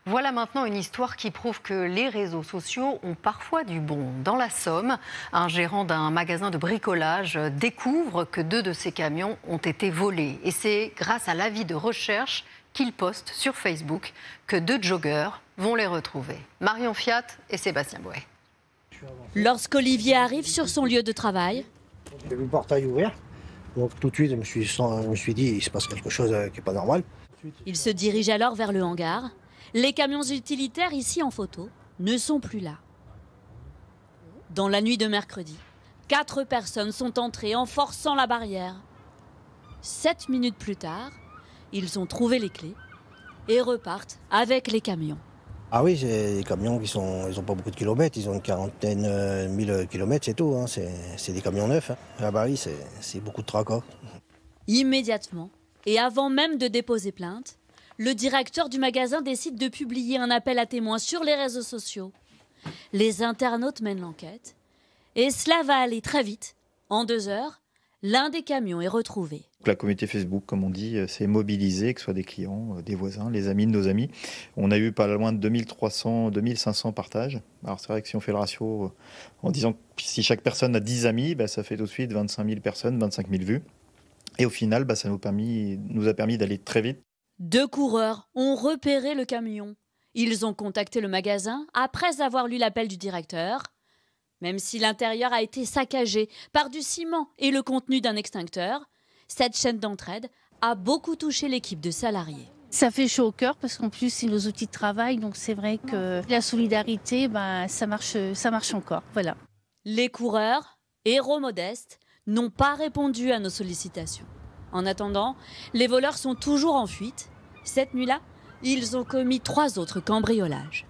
Voilà maintenant une histoire qui prouve que les réseaux sociaux ont parfois du bon. Dans la Somme, un gérant d'un magasin de bricolage découvre que 2 de ses camions ont été volés. Et c'est grâce à l'avis de recherche qu'il poste sur Facebook que 2 joggeurs vont les retrouver. Marion Fiat et Sébastien Bouet. Lorsqu'Olivier arrive sur son lieu de travail, j'ai vu le portail ouvert. Donc tout de suite, je me suis dit, il se passe quelque chose qui n'est pas normal. il se dirige alors vers le hangar. Les camions utilitaires ici en photo ne sont plus là. Dans la nuit de mercredi, 4 personnes sont entrées en forçant la barrière. 7 minutes plus tard, ils ont trouvé les clés et repartent avec les camions. Ah oui, c'est des camions ils ont pas beaucoup de kilomètres, ils ont une quarantaine mille kilomètres, c'est tout. Hein. C'est des camions neufs. Hein. Ah bah oui, c'est beaucoup de tracas. Immédiatement, et avant même de déposer plainte, le directeur du magasin décide de publier un appel à témoins sur les réseaux sociaux. Les internautes mènent l'enquête et cela va aller très vite. En 2 heures, l'un des camions est retrouvé. La communauté Facebook, comme on dit, s'est mobilisée, que ce soit des clients, des voisins, les amis de nos amis. On a eu pas loin de 2300, 2500 partages. Alors c'est vrai que si on fait le ratio en disant que si chaque personne a 10 amis, ça fait tout de suite 25 000 personnes, 25 000 vues. Et au final, ça nous a permis d'aller très vite. 2 coureurs ont repéré le camion. Ils ont contacté le magasin après avoir lu l'appel du directeur. Même si l'intérieur a été saccagé par du ciment et le contenu d'un extincteur, cette chaîne d'entraide a beaucoup touché l'équipe de salariés. Ça fait chaud au cœur parce qu'en plus, c'est nos outils de travail. Donc c'est vrai que la solidarité, ça marche encore. Voilà. Les coureurs, héros modestes, n'ont pas répondu à nos sollicitations. En attendant, les voleurs sont toujours en fuite. Cette nuit-là, ils ont commis 3 autres cambriolages.